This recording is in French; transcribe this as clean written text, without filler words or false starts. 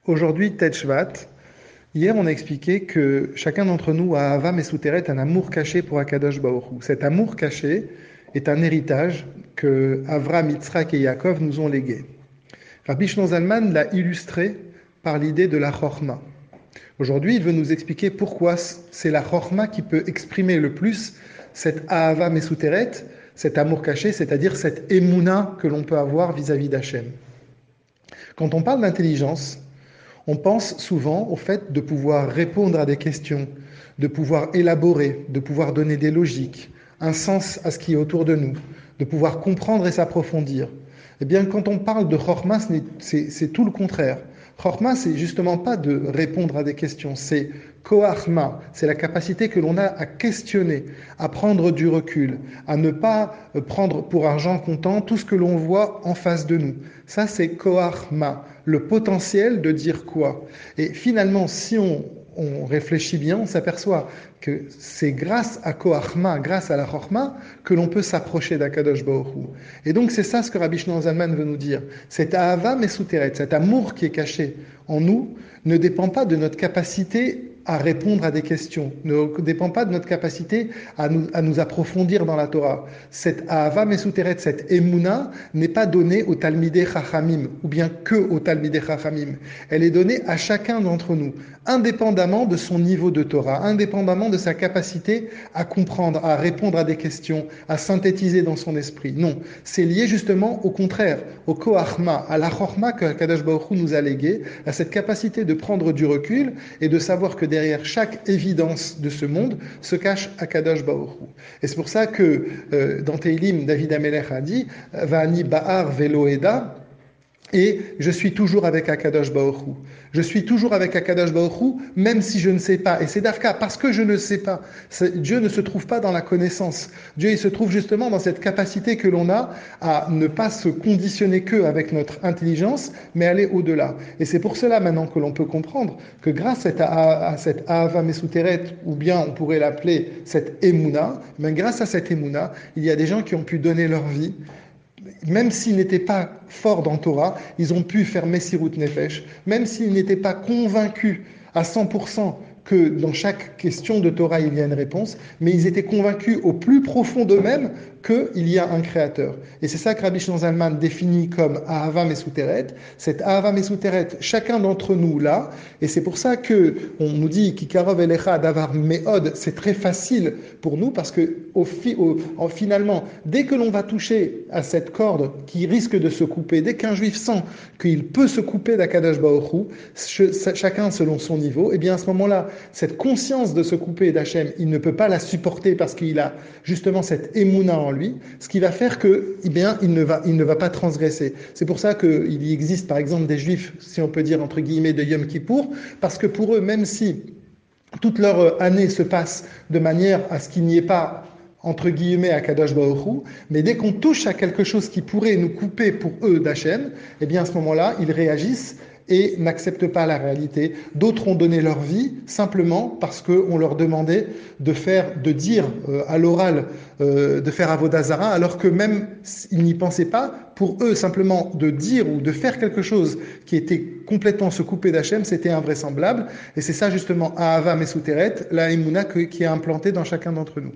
Aujourd'hui, Tet Shvat. Hier, on a expliqué que chacun d'entre nous a Ava Mesuteret, un amour caché pour Akadosh Baruch Hu. Cet amour caché est un héritage que Avram, Yitzhak et Yaakov nous ont légué. Rabbi Shlomo Zalman l'a illustré par l'idée de la Chorma. Aujourd'hui, il veut nous expliquer pourquoi c'est la Chorma qui peut exprimer le plus cette Ahava Mesuteret, cet amour caché, c'est-à-dire cette Emouna que l'on peut avoir vis-à-vis d'Hachem. Quand on parle d'intelligence, on pense souvent au fait de pouvoir répondre à des questions, de pouvoir élaborer, de pouvoir donner des logiques, un sens à ce qui est autour de nous, de pouvoir comprendre et s'approfondir. Eh bien, quand on parle de Chorma, c'est tout le contraire. Chorma, c'est justement pas de répondre à des questions, c'est Koachma, c'est la capacité que l'on a à questionner, à prendre du recul, à ne pas prendre pour argent comptant tout ce que l'on voit en face de nous. Ça, c'est Koachma, le potentiel de dire quoi. Et finalement, si on réfléchit bien, on s'aperçoit que c'est grâce à Koachma, grâce à la Chorma, que l'on peut s'approcher d'Akadosh Baruch Hu. Et donc c'est ça ce que Rabbi Shlomo Zalman veut nous dire. Cet Ahava Mesuteret, cet amour qui est caché en nous, ne dépend pas de notre capacité à répondre à des questions, ne dépend pas de notre capacité à nous approfondir dans la Torah. Cette Ahava Mesuteret, cette Emouna, n'est pas donnée au Talmidei Chachamim, ou bien que au Talmidei Chachamim. Elle est donnée à chacun d'entre nous, indépendamment de son niveau de Torah, indépendamment de sa capacité à comprendre, à répondre à des questions, à synthétiser dans son esprit. Non, c'est lié justement au contraire, au Koachma, à la Chorma que Kadosh Baruch Hu nous a légué, à cette capacité de prendre du recul et de savoir que derrière chaque évidence de ce monde se cache Akadosh Baruch Hu. Et c'est pour ça que dans Teilim, David Amelech a dit Va'ani ba'ar velo eda, et je suis toujours avec Akadosh Baruch Hu. Je suis toujours avec Akadosh Baruch Hu, même si je ne sais pas. Et c'est Dafka, parce que je ne sais pas. Dieu ne se trouve pas dans la connaissance. Dieu, il se trouve justement dans cette capacité que l'on a à ne pas se conditionner que avec notre intelligence, mais aller au-delà. Et c'est pour cela maintenant que l'on peut comprendre que grâce à cette Ahava Mesuteret, ou bien on pourrait l'appeler cette Emouna, mais grâce à cette Emouna, il y a des gens qui ont pu donner leur vie, même s'ils n'étaient pas forts dans Torah, ils ont pu faire Messirut Nefesh, même s'ils n'étaient pas convaincus à 100% que dans chaque question de Torah il y a une réponse, mais ils étaient convaincus au plus profond d'eux-mêmes qu'il y a un créateur. Et c'est ça que Rabbi Shlomo Zalman définit comme Ahava Mesuteret. Cette Ahava Mesuteret, chacun d'entre nous là, et c'est pour ça que on nous dit Kikarov Elecha Davar Meod, c'est très facile pour nous parce que finalement, dès que l'on va toucher à cette corde qui risque de se couper, dès qu'un juif sent qu'il peut se couper d'Akadosh Baruch Hu, chacun selon son niveau, et bien à ce moment-là, cette conscience de se couper d'Hachem, il ne peut pas la supporter parce qu'il a justement cette émouna en lui, ce qui va faire que, eh bien, il ne va pas transgresser. C'est pour ça qu'il y existe, par exemple, des juifs, si on peut dire entre guillemets, de Yom Kippour, parce que pour eux, même si toute leur année se passe de manière à ce qu'il n'y ait pas entre guillemets à Kadosh Baruch Hu, mais dès qu'on touche à quelque chose qui pourrait nous couper pour eux d'Hachem, eh bien à ce moment-là, ils réagissent et n'acceptent pas la réalité. D'autres ont donné leur vie simplement parce qu'on leur demandait de dire à l'oral, de faire Avodah Zarah, alors que même ils n'y pensaient pas. Pour eux, simplement de dire ou de faire quelque chose qui était complètement se couper d'Hachem, c'était invraisemblable. Et c'est ça justement Ahava Mesuteret, la Emouna qui est implantée dans chacun d'entre nous.